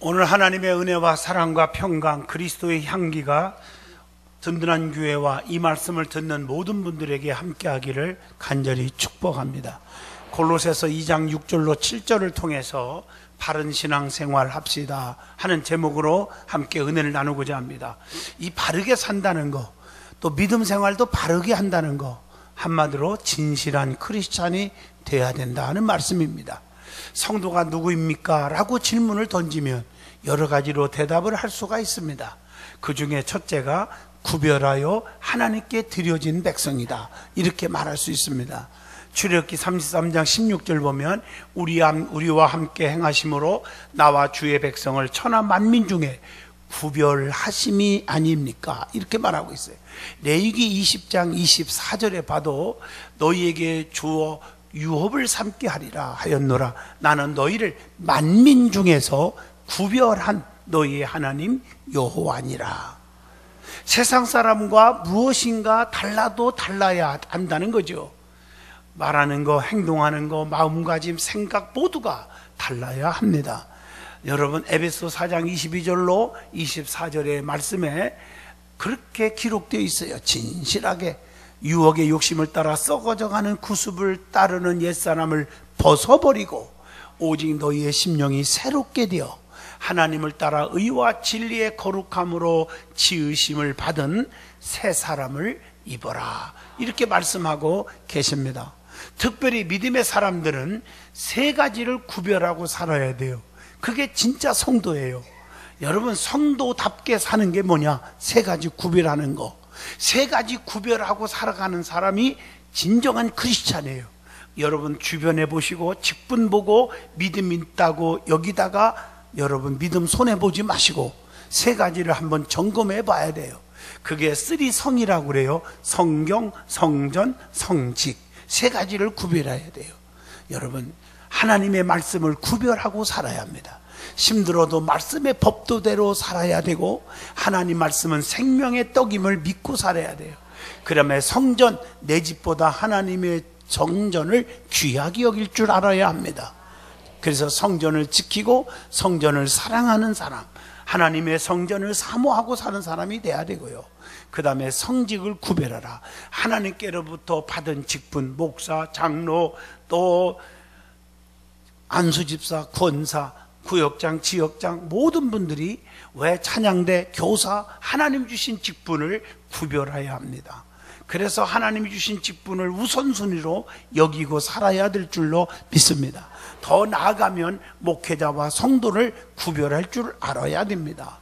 오늘 하나님의 은혜와 사랑과 평강, 그리스도의 향기가 든든한 교회와 이 말씀을 듣는 모든 분들에게 함께하기를 간절히 축복합니다. 골로새서 2장 6절로 7절을 통해서 바른 신앙생활 합시다 하는 제목으로 함께 은혜를 나누고자 합니다. 이 바르게 산다는 거, 또 믿음 생활도 바르게 한다는 거, 한마디로 진실한 크리스찬이 돼야 된다 하는 말씀입니다. 성도가 누구입니까? 라고 질문을 던지면 여러 가지로 대답을 할 수가 있습니다. 그 중에 첫째가 구별하여 하나님께 드려진 백성이다, 이렇게 말할 수 있습니다. 출애굽기 33장 16절 보면 우리와 함께 행하심으로 나와 주의 백성을 천하 만민 중에 구별하심이 아닙니까? 이렇게 말하고 있어요. 레위기 20장 24절에 봐도 너희에게 주어 유업을 삼게 하리라 하였노라. 나는 너희를 만민 중에서 구별한 너희의 하나님 여호와니라. 세상 사람과 무엇인가 달라도 달라야 한다는 거죠. 말하는 거, 행동하는 거, 마음가짐, 생각 모두가 달라야 합니다. 여러분, 에베소 4장 22절로 24절의 말씀에 그렇게 기록되어 있어요. 진실하게 유혹의 욕심을 따라 썩어져가는 구습을 따르는 옛사람을 벗어버리고 오직 너희의 심령이 새롭게 되어 하나님을 따라 의와 진리의 거룩함으로 지으심을 받은 새 사람을 입어라, 이렇게 말씀하고 계십니다. 특별히 믿음의 사람들은 세 가지를 구별하고 살아야 돼요. 그게 진짜 성도예요. 여러분, 성도답게 사는 게 뭐냐? 세 가지 구별하는 거. 세 가지 구별하고 살아가는 사람이 진정한 크리스찬이에요. 여러분 주변에 보시고 직분 보고 믿음 있다고 여기다가 여러분 믿음 손해보지 마시고 세 가지를 한번 점검해 봐야 돼요. 그게 3성이라고 그래요. 성경, 성전, 성직. 세 가지를 구별해야 돼요. 여러분, 하나님의 말씀을 구별하고 살아야 합니다. 힘들어도 말씀의 법도대로 살아야 되고, 하나님 말씀은 생명의 떡임을 믿고 살아야 돼요. 그러면 성전, 내 집보다 하나님의 성전을 귀하게 여길 줄 알아야 합니다. 그래서 성전을 지키고 성전을 사랑하는 사람, 하나님의 성전을 사모하고 사는 사람이 돼야 되고요. 그 다음에 성직을 구별하라. 하나님께로부터 받은 직분, 목사, 장로, 또 안수집사, 권사, 구역장, 지역장, 모든 분들이 왜 찬양대, 교사, 하나님 주신 직분을 구별해야 합니다. 그래서 하나님이 주신 직분을 우선순위로 여기고 살아야 될 줄로 믿습니다. 더 나아가면 목회자와 성도를 구별할 줄 알아야 됩니다.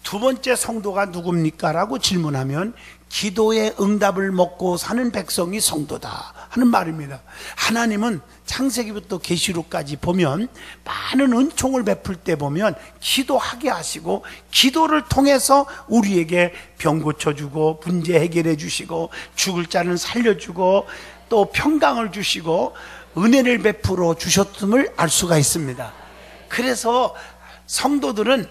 두 번째 성도가 누굽니까? 라고 질문하면 기도의 응답을 먹고 사는 백성이 성도다 하는 말입니다. 하나님은 창세기부터 계시록까지 보면 많은 은총을 베풀 때 보면 기도하게 하시고 기도를 통해서 우리에게 병 고쳐주고 문제 해결해 주시고 죽을 자는 살려주고 또 평강을 주시고 은혜를 베풀어 주셨음을 알 수가 있습니다. 그래서 성도들은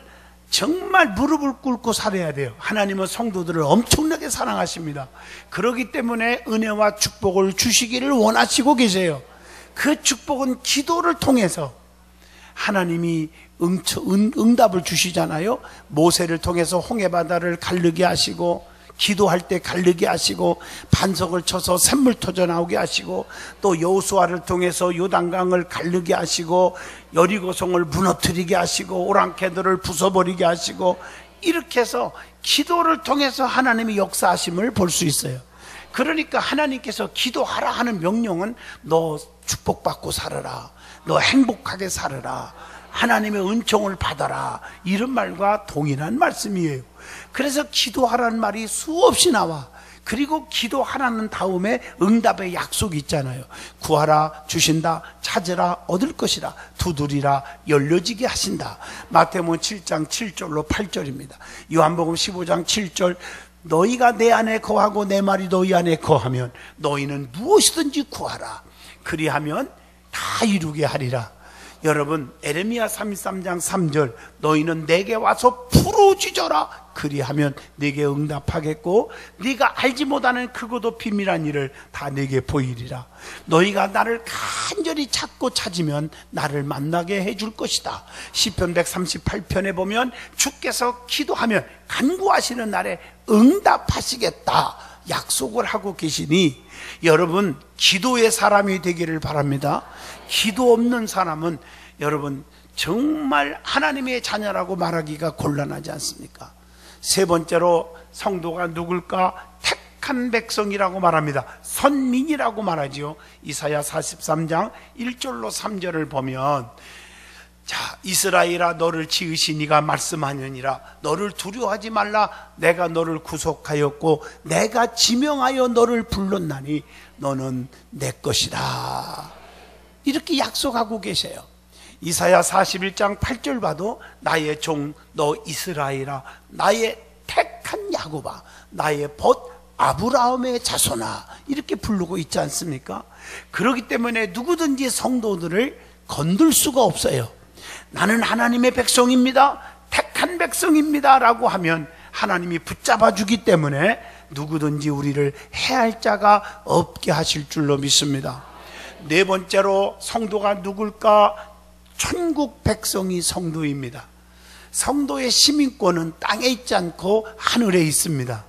정말 무릎을 꿇고 살아야 돼요. 하나님은 성도들을 엄청나게 사랑하십니다. 그렇기 때문에 은혜와 축복을 주시기를 원하시고 계세요. 그 축복은 기도를 통해서 하나님이 응답을 주시잖아요. 모세를 통해서 홍해바다를 가르게 하시고, 기도할 때 가르게 하시고, 반석을 쳐서 샘물 터져 나오게 하시고, 또 여호수아를 통해서 요단강을 가르게 하시고, 여리고성을 무너뜨리게 하시고, 오랑캐들을 부숴버리게 하시고, 이렇게 해서 기도를 통해서 하나님의 역사하심을 볼 수 있어요. 그러니까 하나님께서 기도하라 하는 명령은 너 축복받고 살아라, 너 행복하게 살아라, 하나님의 은총을 받아라, 이런 말과 동일한 말씀이에요. 그래서 기도하라는 말이 수없이 나와. 그리고 기도하라는 다음에 응답의 약속이 있잖아요. 구하라 주신다, 찾으라 얻을 것이라, 두드리라 열려지게 하신다. 마태복음 7장 7절로 8절입니다. 요한복음 15장 7절, 너희가 내 안에 거하고 내 말이 너희 안에 거하면 너희는 무엇이든지 구하라, 그리하면 다 이루게 하리라. 여러분, 에레미야 33장 3절, 너희는 내게 와서 부르짖어라, 그리하면 네게 응답하겠고 네가 알지 못하는 크고도 비밀한 일을 다 네게 보이리라. 너희가 나를 간절히 찾고 찾으면 나를 만나게 해줄 것이다. 시편 138편에 보면 주께서 기도하면 간구하시는 날에 응답하시겠다 약속을 하고 계시니, 여러분 기도의 사람이 되기를 바랍니다. 기도 없는 사람은 여러분 정말 하나님의 자녀라고 말하기가 곤란하지 않습니까? 세 번째로 성도가 누굴까? 택한 백성이라고 말합니다. 선민이라고 말하지요. 이사야 43장 1절로 3절을 보면, 자, 이스라엘아 너를 지으신 이가 말씀하느니라. 너를 두려워하지 말라. 내가 너를 구속하였고 내가 지명하여 너를 불렀나니 너는 내 것이다. 이렇게 약속하고 계세요. 이사야 41장 8절 봐도 나의 종 너 이스라엘아, 나의 택한 야곱아, 나의 벗 아브라함의 자손아, 이렇게 부르고 있지 않습니까? 그렇기 때문에 누구든지 성도들을 건들 수가 없어요. 나는 하나님의 백성입니다, 택한 백성입니다 라고 하면 하나님이 붙잡아 주기 때문에 누구든지 우리를 해할 자가 없게 하실 줄로 믿습니다. 네 번째로 성도가 누굴까? 천국 백성이 성도입니다. 성도의 시민권은 땅에 있지 않고 하늘에 있습니다.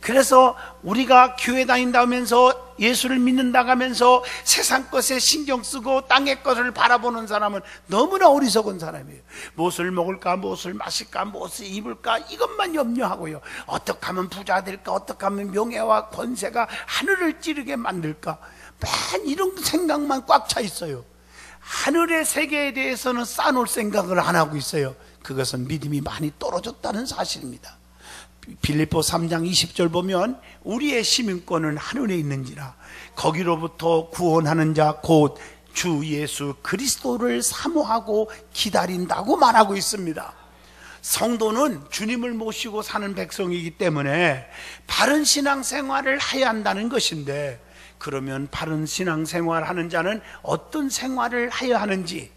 그래서 우리가 교회 다닌다 하면서 예수를 믿는다 하면서 세상 것에 신경 쓰고 땅의 것을 바라보는 사람은 너무나 어리석은 사람이에요. 무엇을 먹을까, 무엇을 마실까, 무엇을 입을까, 이것만 염려하고요. 어떻게 하면 부자 될까, 어떻게 하면 명예와 권세가 하늘을 찌르게 만들까, 맨 이런 생각만 꽉 차 있어요. 하늘의 세계에 대해서는 쌓아놓을 생각을 안 하고 있어요. 그것은 믿음이 많이 떨어졌다는 사실입니다. 빌립보 3장 20절 보면 우리의 시민권은 하늘에 있는지라 거기로부터 구원하는 자 곧 주 예수 그리스도를 사모하고 기다린다고 말하고 있습니다. 성도는 주님을 모시고 사는 백성이기 때문에 바른 신앙생활을 해야 한다는 것인데, 그러면 바른 신앙생활 하는 자는 어떤 생활을 해야 하는지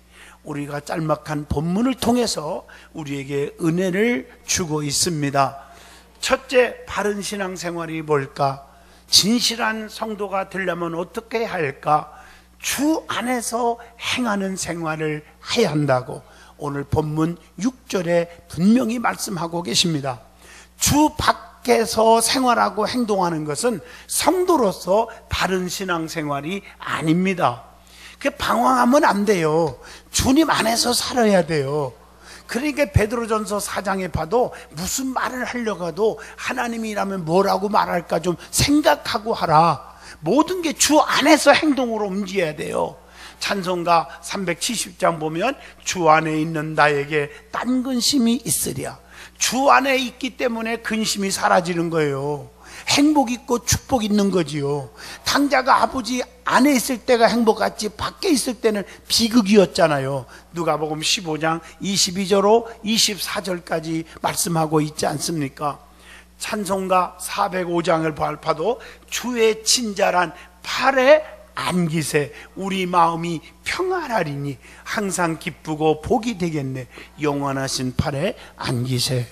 우리가 짤막한 본문을 통해서 우리에게 은혜를 주고 있습니다. 첫째, 바른 신앙생활이 뭘까? 진실한 성도가 되려면 어떻게 해야 할까? 주 안에서 행하는 생활을 해야 한다고 오늘 본문 6절에 분명히 말씀하고 계십니다. 주 밖에서 생활하고 행동하는 것은 성도로서 바른 신앙생활이 아닙니다. 방황하면 안 돼요. 주님 안에서 살아야 돼요. 그러니까 베드로전서 4장에 봐도 무슨 말을 하려고 해도 하나님이라면 뭐라고 말할까 좀 생각하고 하라. 모든 게 주 안에서 행동으로 움직여야 돼요. 찬송가 370장 보면 주 안에 있는 나에게 딴 근심이 있으랴. 주 안에 있기 때문에 근심이 사라지는 거예요. 행복 있고 축복 있는 거지요. 당자가 아버지 안에 있을 때가 행복 같지 밖에 있을 때는 비극이었잖아요. 누가복음 15장 22절로 24절까지 말씀하고 있지 않습니까? 찬송가 405장을 봐도 주의 친절한 팔에 안기세 우리 마음이 평안하리니 항상 기쁘고 복이 되겠네. 영원하신 팔에 안기세.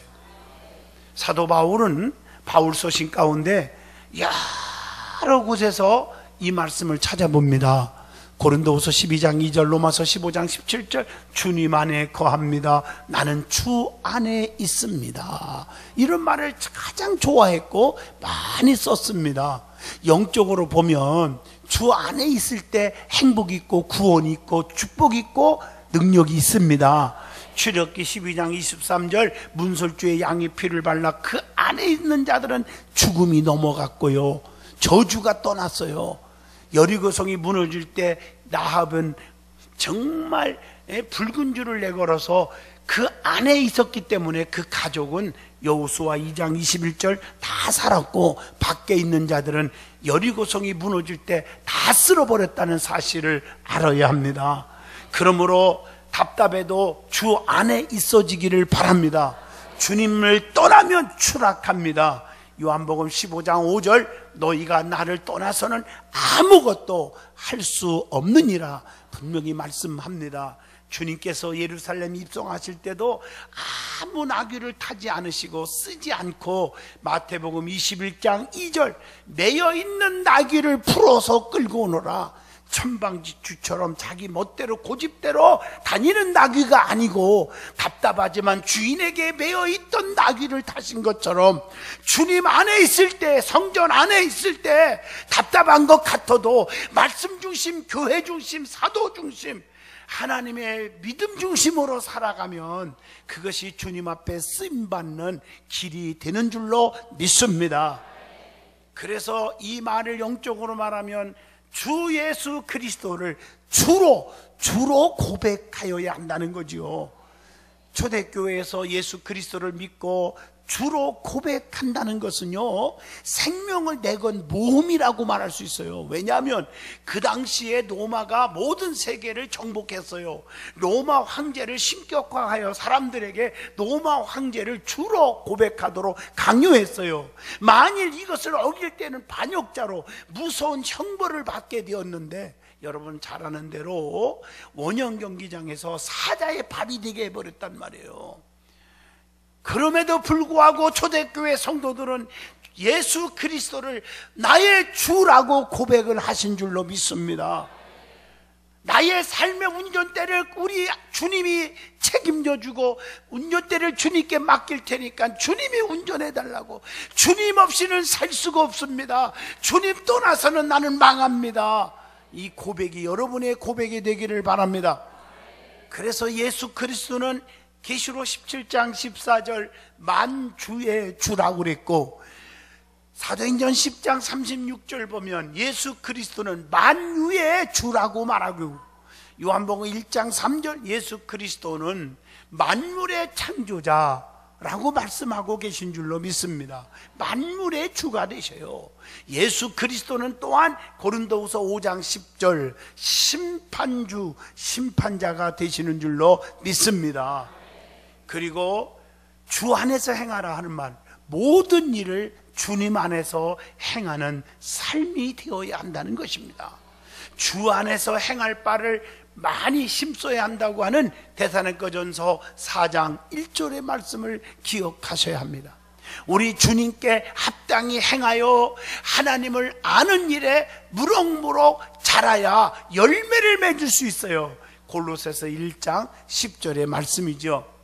사도 바울은 바울서신 가운데 여러 곳에서 이 말씀을 찾아봅니다. 고린도후서 12장 2절, 로마서 15장 17절, 주님 안에 거합니다. 나는 주 안에 있습니다. 이런 말을 가장 좋아했고 많이 썼습니다. 영적으로 보면 주 안에 있을 때 행복이 있고 구원이 있고 축복이 있고 능력이 있습니다. 출애굽기 12장 23절, 문설주의 양의 피를 발라 그 안에 있는 자들은 죽음이 넘어갔고요, 저주가 떠났어요. 여리고성이 무너질 때 라합은 정말 붉은 줄을 내걸어서 그 안에 있었기 때문에 그 가족은 여호수아 2장 21절 다 살았고, 밖에 있는 자들은 여리고성이 무너질 때 다 쓸어버렸다는 사실을 알아야 합니다. 그러므로 답답해도 주 안에 있어지기를 바랍니다. 주님을 떠나면 추락합니다. 요한복음 15장 5절, 너희가 나를 떠나서는 아무것도 할 수 없느니라 분명히 말씀합니다. 주님께서 예루살렘 입성하실 때도 아무 나귀를 타지 않으시고 쓰지 않고 마태복음 21장 2절 매여 있는 나귀를 풀어서 끌고 오너라. 천방지축처럼 자기 멋대로 고집대로 다니는 나귀가 아니고 답답하지만 주인에게 매여 있던 나귀를 타신 것처럼 주님 안에 있을 때, 성전 안에 있을 때 답답한 것 같아도 말씀 중심, 교회 중심, 사도 중심, 하나님의 믿음 중심으로 살아가면 그것이 주님 앞에 쓰임받는 길이 되는 줄로 믿습니다. 그래서 이 말을 영적으로 말하면 주 예수 그리스도를 주로 고백하여야 한다는 거지요. 초대교회에서 예수 그리스도를 믿고 주로 고백한다는 것은요, 생명을 내건 모험이라고 말할 수 있어요. 왜냐하면 그 당시에 로마가 모든 세계를 정복했어요. 로마 황제를 신격화하여 사람들에게 로마 황제를 주로 고백하도록 강요했어요. 만일 이것을 어길 때는 반역자로 무서운 형벌을 받게 되었는데, 여러분 잘 아는 대로 원형 경기장에서 사자의 밥이 되게 해버렸단 말이에요. 그럼에도 불구하고 초대교회 성도들은 예수 그리스도를 나의 주라고 고백을 하신 줄로 믿습니다. 나의 삶의 운전대를 우리 주님이 책임져 주고 운전대를 주님께 맡길 테니까 주님이 운전해 달라고. 주님 없이는 살 수가 없습니다. 주님 떠나서는 나는 망합니다. 이 고백이 여러분의 고백이 되기를 바랍니다. 그래서 예수 그리스도는 계시록 17장 14절 만주의 주라고 그랬고, 사도행전 10장 36절 보면 예수 그리스도는 만유의 주라고 말하고, 요한복음 1장 3절 예수 그리스도는 만물의 창조자라고 말씀하고 계신 줄로 믿습니다. 만물의 주가 되셔요. 예수 그리스도는 또한 고린도후서 5장 10절 심판주, 심판자가 되시는 줄로 믿습니다. 그리고 주 안에서 행하라 하는 말, 모든 일을 주님 안에서 행하는 삶이 되어야 한다는 것입니다. 주 안에서 행할 바를 많이 힘써야 한다고 하는 데살로니가전서 4장 1절의 말씀을 기억하셔야 합니다. 우리 주님께 합당히 행하여 하나님을 아는 일에 무럭무럭 자라야 열매를 맺을 수 있어요. 골로새서 1장 10절의 말씀이죠.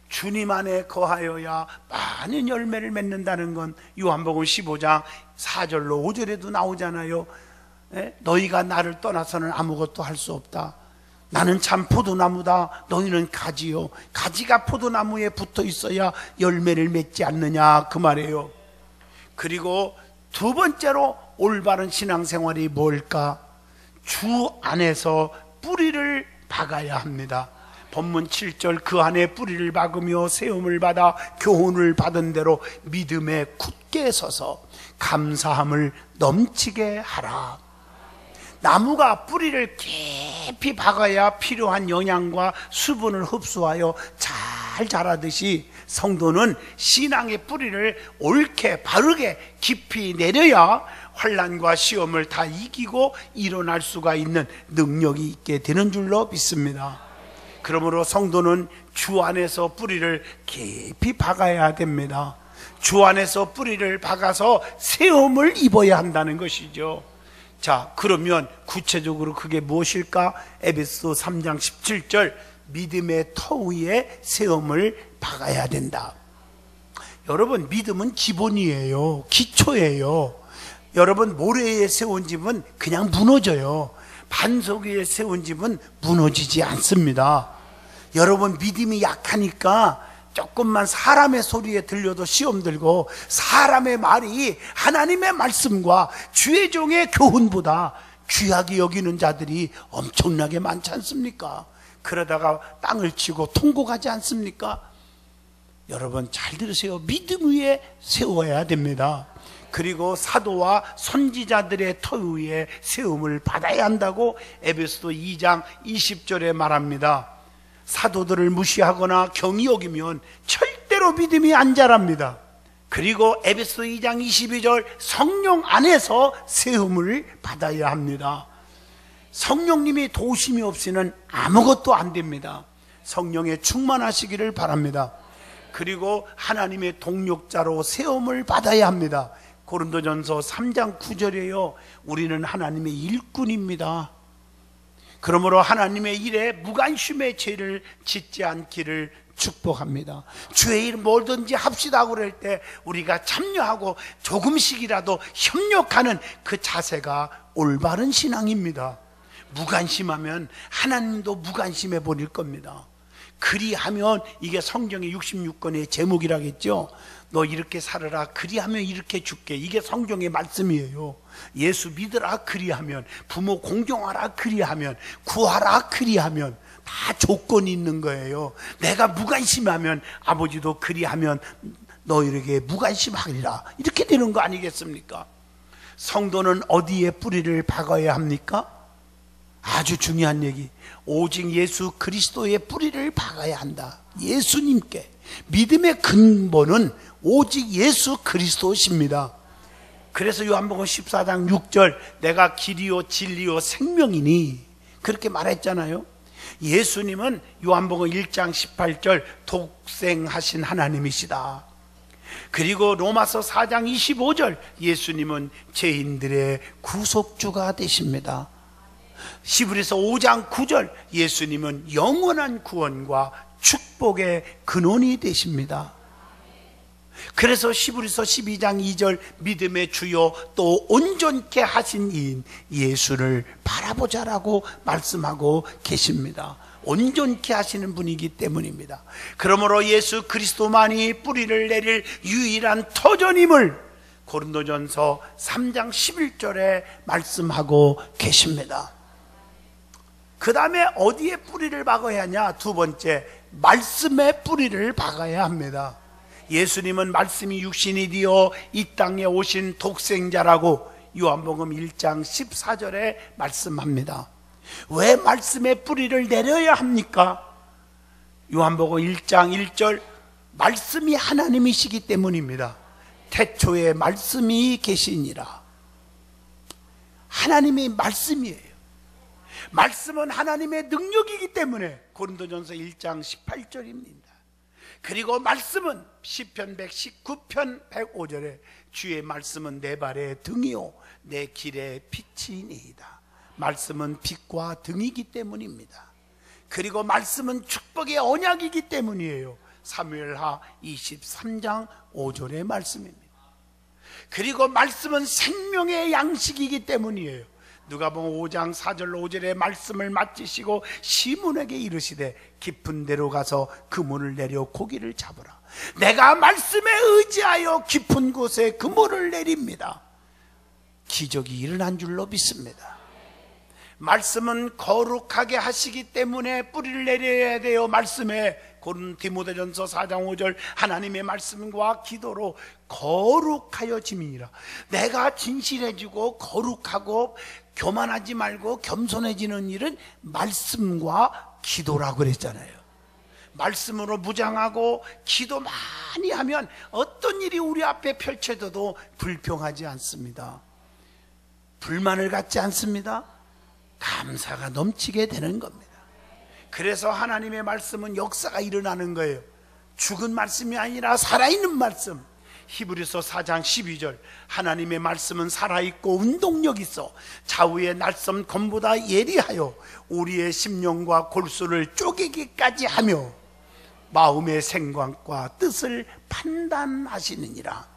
주님 안에 거하여야 많은 열매를 맺는다는 건 요한복음 15장 4절로 5절에도 나오잖아요. 너희가 나를 떠나서는 아무것도 할 수 없다. 나는 참 포도나무다. 너희는 가지요. 가지가 포도나무에 붙어 있어야 열매를 맺지 않느냐, 그 말이에요. 그리고 두 번째로 올바른 신앙생활이 뭘까? 주 안에서 뿌리를 박아야 합니다. 본문 7절 그 안에 뿌리를 박으며 세움을 받아 교훈을 받은 대로 믿음에 굳게 서서 감사함을 넘치게 하라. 나무가 뿌리를 깊이 박아야 필요한 영양과 수분을 흡수하여 잘 자라듯이 성도는 신앙의 뿌리를 옳게 바르게 깊이 내려야 환난과 시험을 다 이기고 일어날 수가 있는 능력이 있게 되는 줄로 믿습니다. 그러므로 성도는 주 안에서 뿌리를 깊이 박아야 됩니다. 주 안에서 뿌리를 박아서 세움을 입어야 한다는 것이죠. 자, 그러면 구체적으로 그게 무엇일까? 에베소 3장 17절 믿음의 터 위에 세움을 박아야 된다. 여러분, 믿음은 기본이에요. 기초예요. 여러분, 모래 위에 세운 집은 그냥 무너져요. 반석 위에 세운 집은 무너지지 않습니다. 여러분, 믿음이 약하니까 조금만 사람의 소리에 들려도 시험 들고, 사람의 말이 하나님의 말씀과 주의 종의 교훈보다 귀하게 여기는 자들이 엄청나게 많지 않습니까? 그러다가 땅을 치고 통곡하지 않습니까? 여러분 잘 들으세요. 믿음 위에 세워야 됩니다. 그리고 사도와 선지자들의 터 위에 세움을 받아야 한다고 에베소서 2장 20절에 말합니다. 사도들을 무시하거나 경히 여기면 절대로 믿음이 안 자랍니다. 그리고 에베소 2장 22절 성령 안에서 세움을 받아야 합니다. 성령님이 도우심이 없이는 아무것도 안 됩니다. 성령에 충만하시기를 바랍니다. 그리고 하나님의 동력자로 세움을 받아야 합니다. 고린도전서 3장 9절에요. 우리는 하나님의 일꾼입니다. 그러므로 하나님의 일에 무관심의 죄를 짓지 않기를 축복합니다. 주의 일 뭐든지 합시다 그럴 때 우리가 참여하고 조금씩이라도 협력하는 그 자세가 올바른 신앙입니다. 무관심하면 하나님도 무관심해 버릴 겁니다. 그리하면, 이게 성경의 66권의 제목이라겠죠. 너 이렇게 살아라, 그리하면 이렇게 줄게. 이게 성경의 말씀이에요. 예수 믿으라, 그리하면. 부모 공경하라, 그리하면. 구하라, 그리하면. 다 조건이 있는 거예요. 내가 무관심하면 아버지도 그리하면 너희에게 무관심하리라, 이렇게 되는 거 아니겠습니까? 성도는 어디에 뿌리를 박아야 합니까? 아주 중요한 얘기. 오직 예수 그리스도의 뿌리를 박아야 한다. 예수님께. 믿음의 근본은 오직 예수 그리스도십니다. 그래서 요한복음 14장 6절 내가 길이요 진리요 생명이니 그렇게 말했잖아요. 예수님은 요한복음 1장 18절 독생하신 하나님이시다. 그리고 로마서 4장 25절 예수님은 죄인들의 구속주가 되십니다. 히브리서 5장 9절 예수님은 영원한 구원과 축복의 근원이 되십니다. 그래서 히브리서 12장 2절 믿음의 주요 또 온전케 하신 이인 예수를 바라보자라고 말씀하고 계십니다. 온전케 하시는 분이기 때문입니다. 그러므로 예수 그리스도만이 뿌리를 내릴 유일한 터전임을 고린도전서 3장 11절에 말씀하고 계십니다. 그 다음에 어디에 뿌리를 박아야 하냐? 두 번째, 말씀에 뿌리를 박아야 합니다. 예수님은 말씀이 육신이 되어 이 땅에 오신 독생자라고 요한복음 1장 14절에 말씀합니다. 왜 말씀에 뿌리를 내려야 합니까? 요한복음 1장 1절 말씀이 하나님이시기 때문입니다. 태초에 말씀이 계시니라. 하나님의 말씀이에요. 말씀은 하나님의 능력이기 때문에 고린도전서 1장 18절입니다. 그리고 말씀은 시편 119편 105절에 주의 말씀은 내 발의 등이요 내 길의 빛이니이다. 말씀은 빛과 등이기 때문입니다. 그리고 말씀은 축복의 언약이기 때문이에요. 사무엘하 23장 5절의 말씀입니다. 그리고 말씀은 생명의 양식이기 때문이에요. 누가복음 5장 4절로 5절의 말씀을 맡기시고 시몬에게 이르시되 깊은 데로 가서 그물을 내려 고기를 잡으라. 내가 말씀에 의지하여 깊은 곳에 그물을 내립니다. 기적이 일어난 줄로 믿습니다. 말씀은 거룩하게 하시기 때문에 뿌리를 내려야 돼요. 말씀에 디모데전서 4장 5절 하나님의 말씀과 기도로 거룩하여 지민이라. 내가 진실해지고 거룩하고 교만하지 말고 겸손해지는 일은 말씀과 기도라고 그랬잖아요. 말씀으로 무장하고 기도 많이 하면 어떤 일이 우리 앞에 펼쳐져도 불평하지 않습니다. 불만을 갖지 않습니다. 감사가 넘치게 되는 겁니다. 그래서 하나님의 말씀은 역사가 일어나는 거예요. 죽은 말씀이 아니라 살아있는 말씀. 히브리서 4장 12절 하나님의 말씀은 살아있고 운동력 있어 좌우의 날섬 검보다 예리하여 우리의 심령과 골수를 쪼개기까지 하며 마음의 생각과 뜻을 판단하시느니라.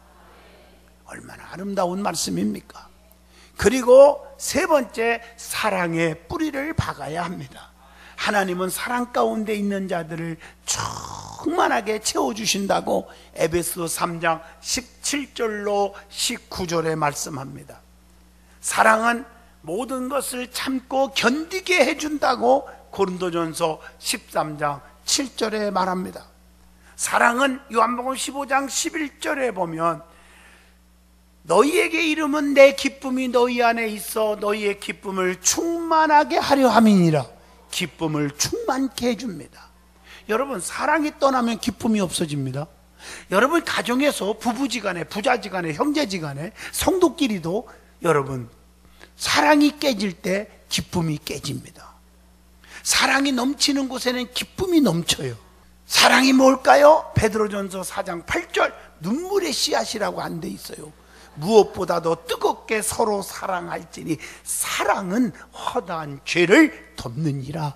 얼마나 아름다운 말씀입니까? 그리고 세 번째, 사랑의 뿌리를 박아야 합니다. 하나님은 사랑 가운데 있는 자들을 충만하게 채워주신다고 에베소 3장 17절로 19절에 말씀합니다. 사랑은 모든 것을 참고 견디게 해준다고 고린도전서 13장 7절에 말합니다. 사랑은 요한복음 15장 11절에 보면 너희에게 이름은 내 기쁨이 너희 안에 있어 너희의 기쁨을 충만하게 하려 함이니라. 기쁨을 충만케 해줍니다. 여러분, 사랑이 떠나면 기쁨이 없어집니다. 여러분, 가정에서 부부지간에 부자지간에 형제지간에 성도끼리도 여러분 사랑이 깨질 때 기쁨이 깨집니다. 사랑이 넘치는 곳에는 기쁨이 넘쳐요. 사랑이 뭘까요? 베드로전서 4장 8절 눈물의 씨앗이라고 안 돼 있어요. 무엇보다도 뜨겁게 서로 사랑할지니 사랑은 허다한 죄를 덮느니라.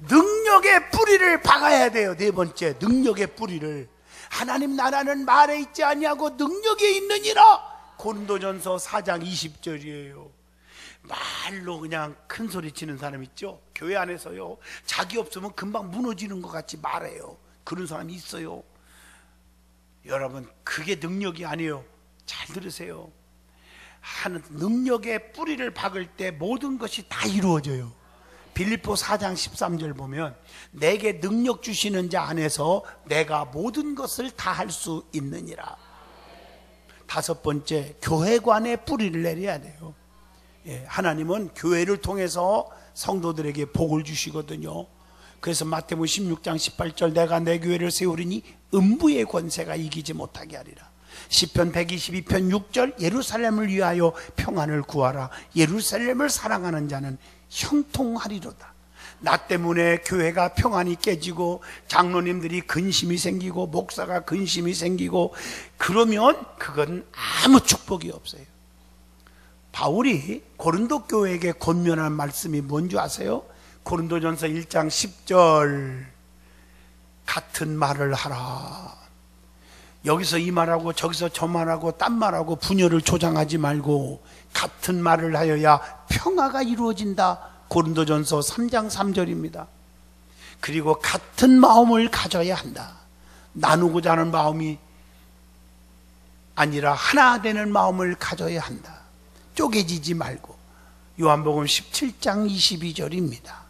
능력의 뿌리를 박아야 돼요. 네 번째, 능력의 뿌리를. 하나님 나라는 말에 있지 아니하고 능력에 있느니라. 고린도전서 4장 20절이에요. 말로 그냥 큰 소리 치는 사람 있죠? 교회 안에서요, 자기 없으면 금방 무너지는 것 같이 말해요. 그런 사람이 있어요. 여러분, 그게 능력이 아니에요. 잘 들으세요. 능력의 뿌리를 박을 때 모든 것이 다 이루어져요. 빌립보 4장 13절 보면 내게 능력 주시는 자 안에서 내가 모든 것을 다 할 수 있느니라. 다섯 번째, 교회관의 뿌리를 내려야 돼요. 하나님은 교회를 통해서 성도들에게 복을 주시거든요. 그래서 마태복음 16장 18절 내가 내 교회를 세우리니 음부의 권세가 이기지 못하게 하리라. 시편 122편 6절 예루살렘을 위하여 평안을 구하라. 예루살렘을 사랑하는 자는 형통하리로다. 나 때문에 교회가 평안이 깨지고 장로님들이 근심이 생기고 목사가 근심이 생기고 그러면 그건 아무 축복이 없어요. 바울이 고린도 교회에게 권면한 말씀이 뭔지 아세요? 고린도전서 1장 10절 같은 말을 하라. 여기서 이 말하고 저기서 저 말하고 딴 말하고 분열을 조장하지 말고 같은 말을 하여야 평화가 이루어진다. 고린도전서 3장 3절입니다. 그리고 같은 마음을 가져야 한다. 나누고자 하는 마음이 아니라 하나 되는 마음을 가져야 한다. 쪼개지지 말고. 요한복음 17장 22절입니다.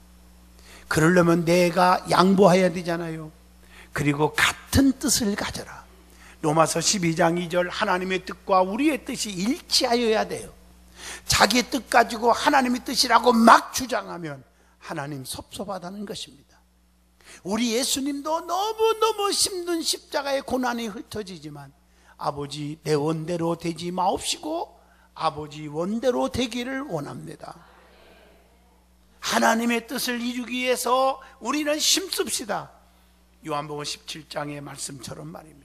그러려면 내가 양보해야 되잖아요. 그리고 같은 뜻을 가져라. 로마서 12장 2절 하나님의 뜻과 우리의 뜻이 일치하여야 돼요. 자기의 뜻 가지고 하나님의 뜻이라고 막 주장하면 하나님 섭섭하다는 것입니다. 우리 예수님도 너무너무 힘든 십자가의 고난이 흩어지지만 아버지 내 원대로 되지 마옵시고 아버지 원대로 되기를 원합니다. 하나님의 뜻을 이루기 위해서 우리는 힘씁시다. 요한복음 17장의 말씀처럼 말입니다.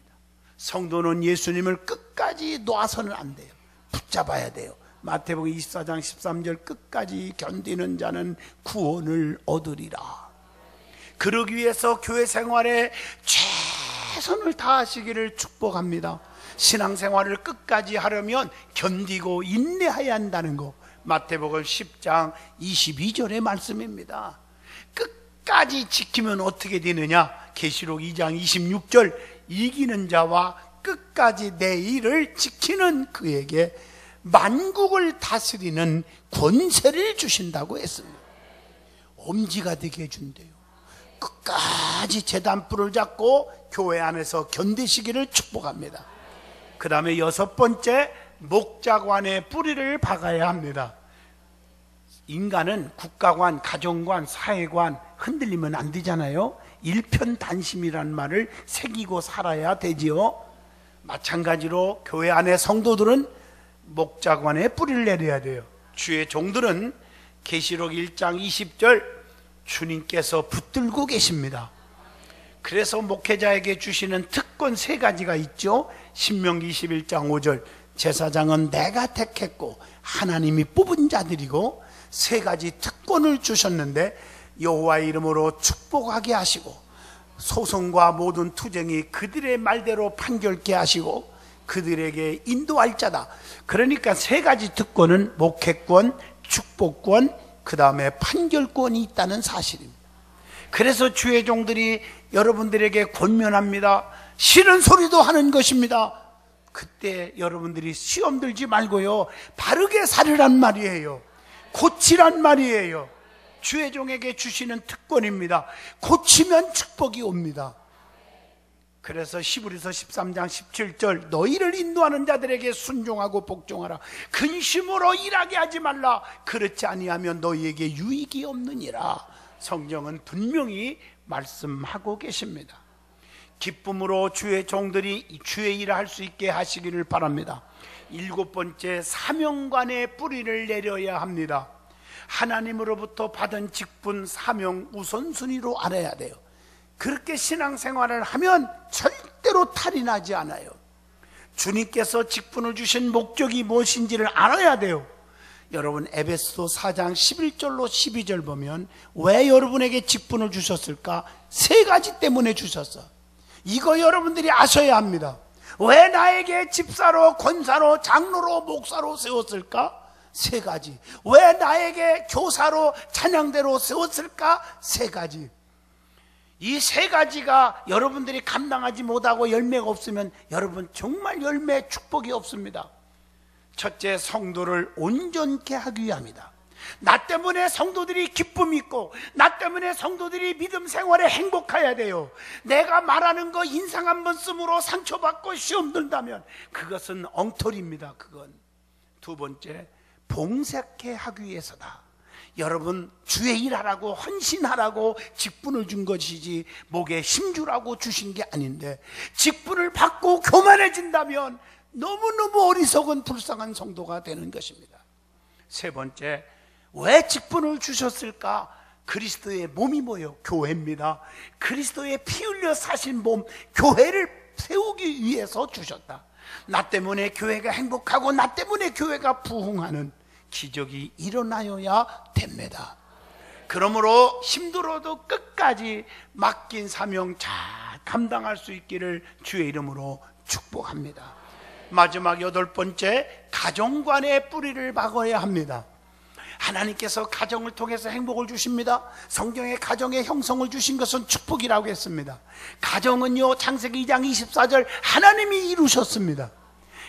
성도는 예수님을 끝까지 놔서는 안 돼요. 붙잡아야 돼요. 마태복음 24장 13절 끝까지 견디는 자는 구원을 얻으리라. 그러기 위해서 교회 생활에 최선을 다하시기를 축복합니다. 신앙생활을 끝까지 하려면 견디고 인내해야 한다는 거 마태복음 10장 22절의 말씀입니다. 끝까지 지키면 어떻게 되느냐? 계시록 2장 26절 이기는 자와 끝까지 내 일을 지키는 그에게 만국을 다스리는 권세를 주신다고 했습니다. 엄지가 되게 해준대요. 끝까지 제단불을 잡고 교회 안에서 견디시기를 축복합니다. 그 다음에 여섯 번째, 목자관의 뿌리를 박아야 합니다. 인간은 국가관, 가정관, 사회관 흔들리면 안 되잖아요. 일편단심이라는 말을 새기고 살아야 되지요. 마찬가지로 교회 안의 성도들은 목자관에 뿌리를 내려야 돼요. 주의 종들은 계시록 1장 20절 주님께서 붙들고 계십니다. 그래서 목회자에게 주시는 특권 세 가지가 있죠. 신명기 21장 5절 제사장은 내가 택했고 하나님이 뽑은 자들이고 세 가지 특권을 주셨는데 여호와의 이름으로 축복하게 하시고 소송과 모든 투쟁이 그들의 말대로 판결케 하시고 그들에게 인도할 자다. 그러니까 세 가지 특권은 목회권, 축복권, 그 다음에 판결권이 있다는 사실입니다. 그래서 주의 종들이 여러분들에게 권면합니다. 싫은 소리도 하는 것입니다. 그때 여러분들이 시험 들지 말고요, 바르게 살으란 말이에요. 고치란 말이에요. 주의 종에게 주시는 특권입니다. 고치면 축복이 옵니다. 그래서 히브리서 13장 17절 너희를 인도하는 자들에게 순종하고 복종하라. 근심으로 일하게 하지 말라. 그렇지 아니하면 너희에게 유익이 없느니라. 성경은 분명히 말씀하고 계십니다. 기쁨으로 주의 종들이 주의 일을 할 수 있게 하시기를 바랍니다. 7번째, 사명관의 뿌리를 내려야 합니다. 하나님으로부터 받은 직분, 사명 우선순위로 알아야 돼요. 그렇게 신앙생활을 하면 절대로 탈이 나지 않아요. 주님께서 직분을 주신 목적이 무엇인지를 알아야 돼요. 여러분, 에베소서 4장 11절로 12절 보면 왜 여러분에게 직분을 주셨을까? 3가지 때문에 주셨어. 이거 여러분들이 아셔야 합니다. 왜 나에게 집사로, 권사로, 장로로, 목사로 세웠을까? 3가지. 왜 나에게 교사로, 찬양대로 세웠을까? 3가지. 이 3가지가 여러분들이 감당하지 못하고 열매가 없으면 여러분 정말 열매 축복이 없습니다. 첫째, 성도를 온전케 하기 위함이다. 나 때문에 성도들이 기쁨 있고, 나 때문에 성도들이 믿음 생활에 행복해야 돼요. 내가 말하는 거 인상 한번 쓰므로 상처받고 시험 든다면 그것은 엉터리입니다. 그건. 2번째, 봉사케 하기 위해서다. 여러분, 주의 일하라고 헌신하라고 직분을 준 것이지 목에 힘주라고 주신 게 아닌데, 직분을 받고 교만해진다면 너무너무 어리석은 불쌍한 성도가 되는 것입니다. 3번째, 왜 직분을 주셨을까? 그리스도의 몸이 뭐예요? 교회입니다. 그리스도의 피 흘려 사신 몸, 교회를 세우기 위해서 주셨다. 나 때문에 교회가 행복하고 나 때문에 교회가 부흥하는 기적이 일어나야 됩니다. 그러므로 힘들어도 끝까지 맡긴 사명 잘 감당할 수 있기를 주의 이름으로 축복합니다. 마지막 8번째, 가정관의 뿌리를 박아야 합니다. 하나님께서 가정을 통해서 행복을 주십니다. 성경에 가정의 형성을 주신 것은 축복이라고 했습니다. 가정은요, 창세기 2장 24절 하나님이 이루셨습니다.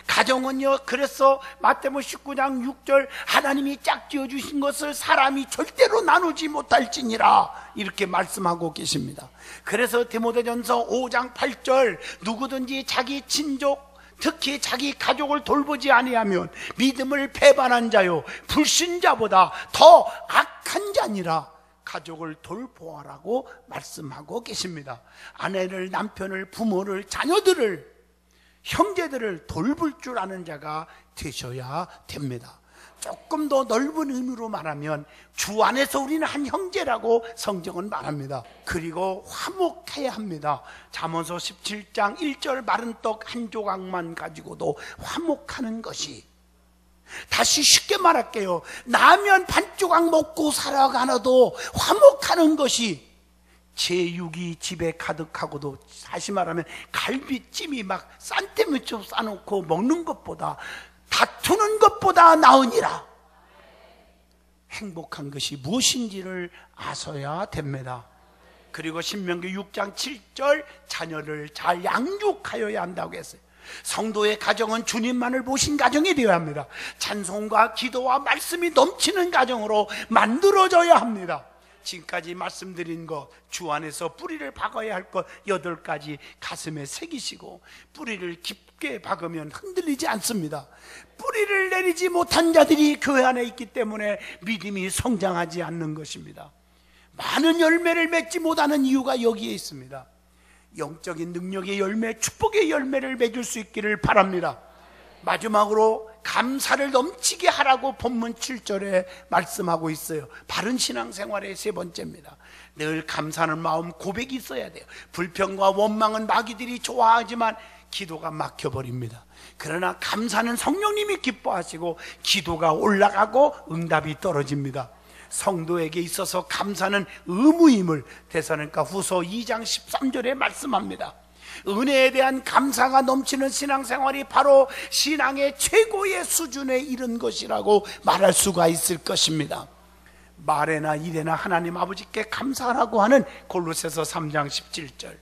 가정은요, 그래서 마태복음 19장 6절 하나님이 짝지어 주신 것을 사람이 절대로 나누지 못할지니라, 이렇게 말씀하고 계십니다. 그래서 디모데전서 5장 8절 누구든지 자기 친족, 특히 자기 가족을 돌보지 아니하면 믿음을 배반한 자요 불신자보다 더 악한 자니라. 가족을 돌보아라고 말씀하고 계십니다. 아내를, 남편을, 부모를, 자녀들을, 형제들을 돌볼 줄 아는 자가 되셔야 됩니다. 조금 더 넓은 의미로 말하면 주 안에서 우리는 한 형제라고 성경은 말합니다. 그리고 화목해야 합니다. 잠언서 17장 1절 마른 떡 한 조각만 가지고도 화목하는 것이, 다시 쉽게 말할게요. 라면 반 조각 먹고 살아가나도 화목하는 것이, 제육이 집에 가득하고도, 다시 말하면 갈비찜이 막 산태미처럼 싸놓고 먹는 것보다, 다투는 것보다 나으니라. 행복한 것이 무엇인지를 아셔야 됩니다. 그리고 신명기 6장 7절 자녀를 잘 양육하여야 한다고 했어요. 성도의 가정은 주님만을 보신 가정이 되어야 합니다. 찬송과 기도와 말씀이 넘치는 가정으로 만들어져야 합니다. 지금까지 말씀드린 것, 주 안에서 뿌리를 박아야 할 것 8가지 가슴에 새기시고, 뿌리를 깊게 박으면 흔들리지 않습니다. 뿌리를 내리지 못한 자들이 교회 안에 있기 때문에 믿음이 성장하지 않는 것입니다. 많은 열매를 맺지 못하는 이유가 여기에 있습니다. 영적인 능력의 열매, 축복의 열매를 맺을 수 있기를 바랍니다. 마지막으로 감사를 넘치게 하라고 본문 7절에 말씀하고 있어요. 바른 신앙생활의 3번째입니다. 늘 감사하는 마음, 고백이 있어야 돼요. 불평과 원망은 마귀들이 좋아하지만 기도가 막혀버립니다. 그러나 감사는 성령님이 기뻐하시고 기도가 올라가고 응답이 떨어집니다. 성도에게 있어서 감사는 의무임을 데살로니가 후서 2장 13절에 말씀합니다. 은혜에 대한 감사가 넘치는 신앙생활이 바로 신앙의 최고의 수준에 이른 것이라고 말할 수가 있을 것입니다. 말에나 일에나 하나님 아버지께 감사하라고 하는 골로새서 3장 17절,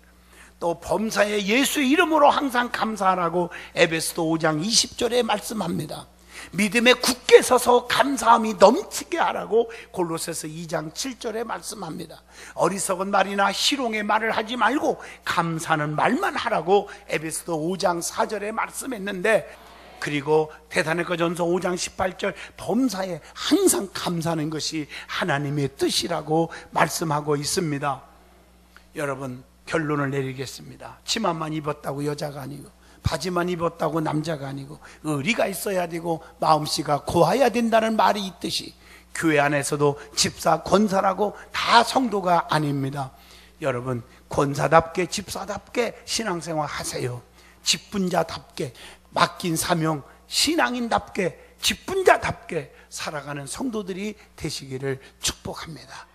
또 범사에 예수의 이름으로 항상 감사하라고 에베소서 5장 20절에 말씀합니다. 믿음에 굳게 서서 감사함이 넘치게 하라고 골로새서 2장 7절에 말씀합니다. 어리석은 말이나 희롱의 말을 하지 말고 감사하는 말만 하라고 에베소서 5장 4절에 말씀했는데, 그리고 데살로니가전서 5장 18절 범사에 항상 감사하는 것이 하나님의 뜻이라고 말씀하고 있습니다. 여러분, 결론을 내리겠습니다. 치마만 입었다고 여자가 아니고, 바지만 입었다고 남자가 아니고, 의리가 있어야 되고 마음씨가 고와야 된다는 말이 있듯이 교회 안에서도 집사, 권사라고 다 성도가 아닙니다. 여러분, 권사답게 집사답게 신앙생활 하세요. 직분자답게, 맡긴 사명 신앙인답게, 직분자답게 살아가는 성도들이 되시기를 축복합니다.